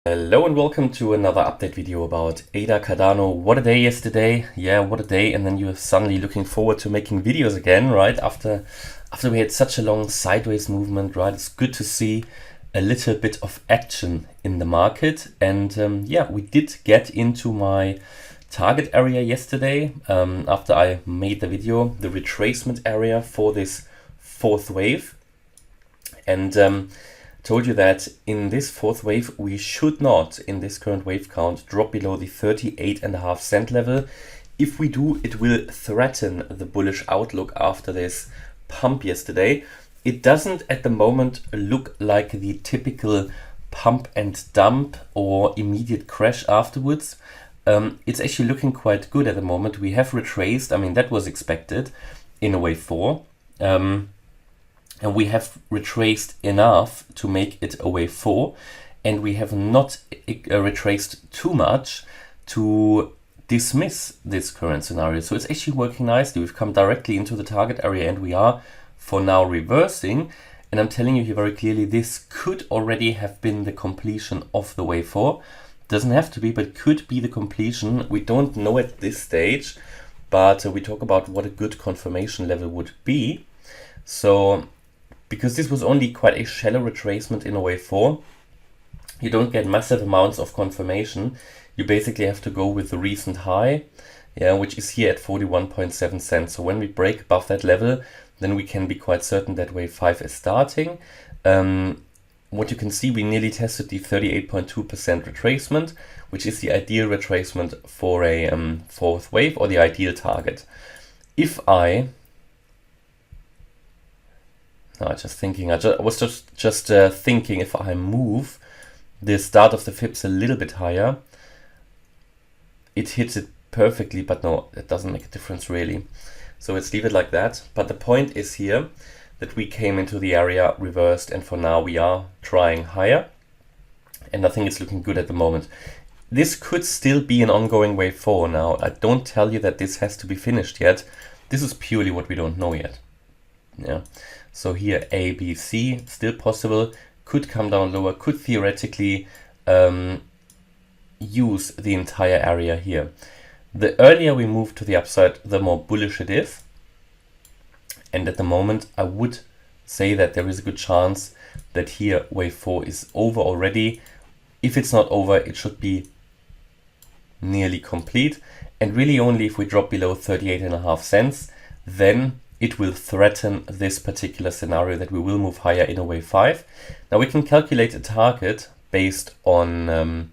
Hello and welcome to another update video about ADA, Cardano. What a day yesterday. Yeah, what a day. And then you're suddenly looking forward to making videos again, right? After we had such a long sideways movement, right? It's good to see a little bit of action in the market. And yeah, we did get into my target area yesterday after I made the video, the retracement area for this fourth wave. And told you that in this fourth wave we should not, in this current wave count, drop below the 38.5 cent level. If we do, it will threaten the bullish outlook after this pump yesterday. It doesn't at the moment look like the typical pump and dump or immediate crash afterwards. It's actually looking quite good at the moment. We have retraced, I mean that was expected in a wave 4. And we have retraced enough to make it a wave 4, and we have not retraced too much to dismiss this current scenario. So it's actually working nicely. We've come directly into the target area and we are for now reversing. And I'm telling you here very clearly, this could already have been the completion of the wave 4. Doesn't have to be, but could be the completion. We don't know at this stage, but we talk about what a good confirmation level would be. So because this was only quite a shallow retracement in a wave 4, you don't get massive amounts of confirmation. You basically have to go with the recent high, yeah, which is here at 41.7 cents. So when we break above that level, then we can be quite certain that wave 5 is starting. What you can see, we nearly tested the 38.2% retracement, which is the ideal retracement for a fourth wave, or the ideal target. If I was just thinking if I move the start of the Fips a little bit higher, it hits it perfectly, but no, it doesn't make a difference really. So let's leave it like that. But the point is here that we came into the area, reversed, and for now we are trying higher. And I think it's looking good at the moment. This could still be an ongoing wave 4 now. I don't tell you that this has to be finished yet. This is purely what we don't know yet. Yeah. So here A, B, C, still possible, could come down lower, could theoretically use the entire area here. The earlier we move to the upside, the more bullish it is. And at the moment, I would say that there is a good chance that here wave 4 is over already. If it's not over, it should be nearly complete. And really only if we drop below 38.5 cents, then it will threaten this particular scenario that we will move higher in a wave 5. Now we can calculate a target based on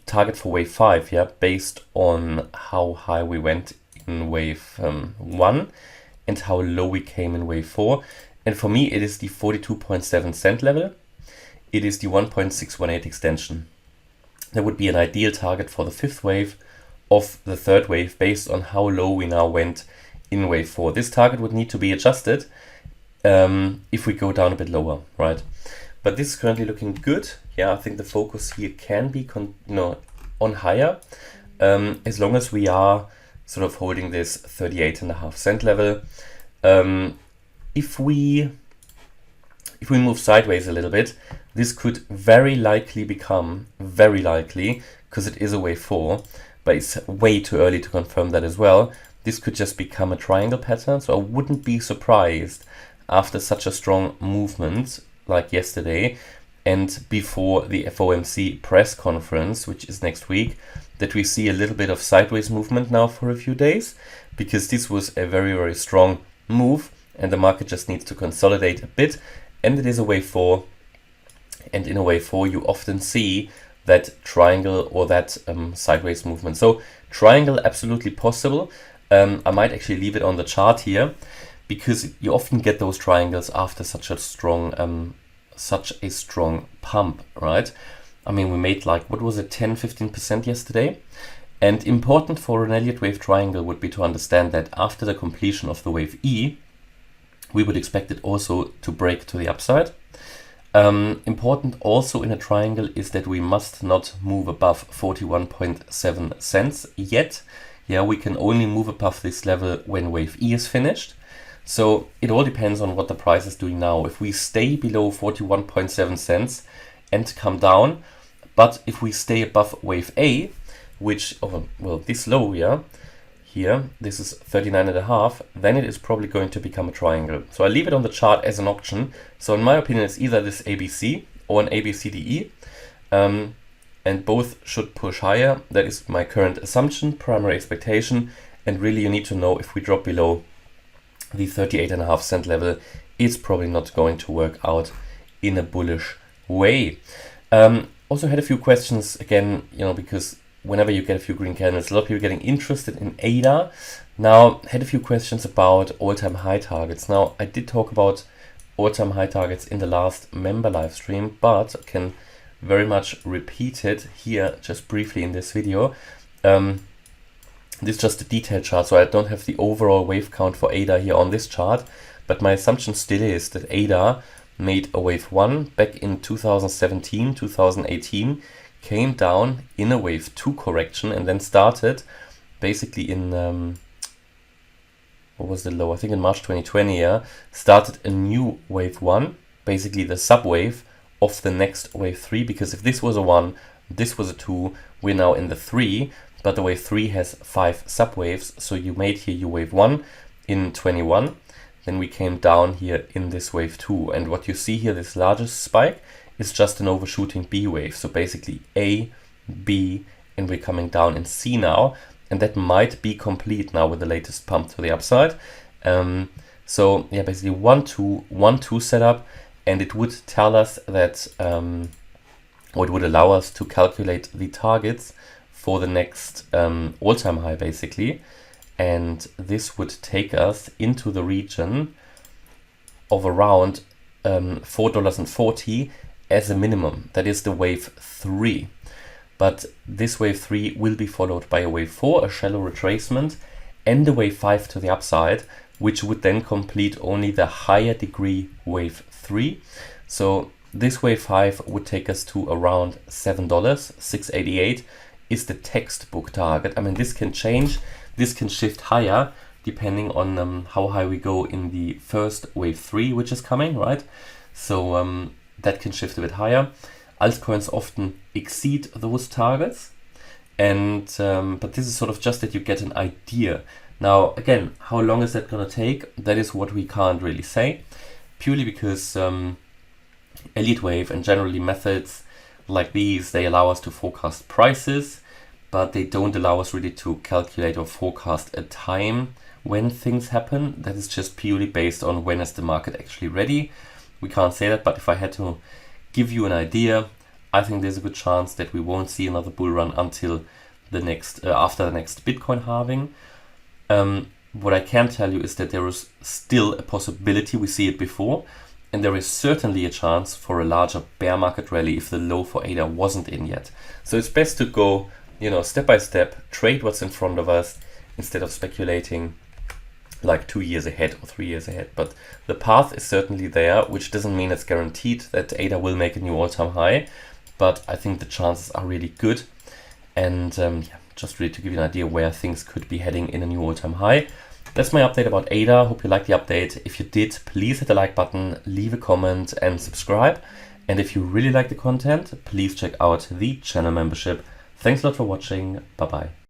target for wave 5, yeah, based on how high we went in wave 1 and how low we came in wave 4. And for me, it is the 42.7 cent level. It is the 1.618 extension. That would be an ideal target for the fifth wave of the third wave based on how low we now went in wave 4. This target would need to be adjusted if we go down a bit lower, right? But this is currently looking good. Yeah, I think the focus here can be on higher, as long as we are sort of holding this 38.5 cent level. If we move sideways a little bit, this could very likely become, because it is a wave 4, but it's way too early to confirm that as well. This could just become a triangle pattern, so I wouldn't be surprised after such a strong movement like yesterday and before the FOMC press conference, which is next week, that we see a little bit of sideways movement now for a few days, because this was a very, very strong move and the market just needs to consolidate a bit. And it is a wave 4, and in a wave 4 you often see that triangle or that sideways movement. So triangle absolutely possible. I might actually leave it on the chart here, because you often get those triangles after such a strong pump, right? I mean, we made like, what was it, 10-15% yesterday? And important for an Elliott wave triangle would be to understand that after the completion of the wave E, we would expect it also to break to the upside. Important also in a triangle is that we must not move above 41.7 cents yet. Yeah, we can only move above this level when wave E is finished. So it all depends on what the price is doing now. If we stay below 41.7 cents and come down, But if we stay above wave A, which, well, this low, yeah, here, this is 39.5, then it is probably going to become a triangle. So I leave it on the chart as an option. So in my opinion, it's either this ABC or an ABCDE, and both should push higher. That is my current assumption, primary expectation, and really you need to know if we drop below the 38.5 cent level, it's probably not going to work out in a bullish way. Also had a few questions again, because whenever you get a few green candles, a lot of people getting interested in ADA. Now, had a few questions about all-time high targets. Now, I did talk about all-time high targets in the last member live stream, but I can very much repeat it here just briefly in this video. This is just a detailed chart, so I don't have the overall wave count for ADA here on this chart, but my assumption still is that ADA made a wave 1 back in 2017, 2018, came down in a wave 2 correction, and then started basically in, what was the low? I think in March 2020, yeah, started a new wave 1, basically the subwave of the next wave 3, because if this was a 1, this was a 2, we're now in the 3, but the wave 3 has 5 subwaves, so you made here your wave 1 in 21, then we came down here in this wave 2, and what you see here, this largest spike, is just an overshooting B wave, so basically A, B, and we're coming down in C now, and that might be complete now with the latest pump to the upside. So yeah, basically 1-2, 1-2 setup, and it would tell us that, or it would allow us to calculate the targets for the next all-time high basically, and this would take us into the region of around $4.40 as a minimum. That is the wave 3. But this wave 3 will be followed by a wave 4, a shallow retracement, and a wave 5 to the upside, which would then complete only the higher degree wave 3. So this wave 5 would take us to around $7, $6.88 is the textbook target. I mean, this can change, this can shift higher depending on how high we go in the first wave 3, which is coming, right? So that can shift a bit higher. Altcoins often exceed those targets, and but this is sort of just that you get an idea. Now, again, how long is that going to take? That is what we can't really say, purely because Elliott wave and generally methods like these, they allow us to forecast prices, but they don't allow us really to calculate or forecast a time when things happen. That is just purely based on when is the market actually ready. We can't say that, but if I had to give you an idea, I think there's a good chance that we won't see another bull run until the next after the next Bitcoin halving. What I can tell you is that there is still a possibility, we see it before, and there is certainly a chance for a larger bear market rally if the low for ADA wasn't in yet. So it's best to go, step by step, trade what's in front of us instead of speculating like 2 years ahead or 3 years ahead. But the path is certainly there, which doesn't mean it's guaranteed that ADA will make a new all-time high, but I think the chances are really good. And just really to give you an idea where things could be heading in a new all-time high. That's my update about ADA. Hope you liked the update. If you did, please hit the like button, leave a comment and subscribe. And if you really like the content, please check out the channel membership. Thanks a lot for watching. Bye-bye.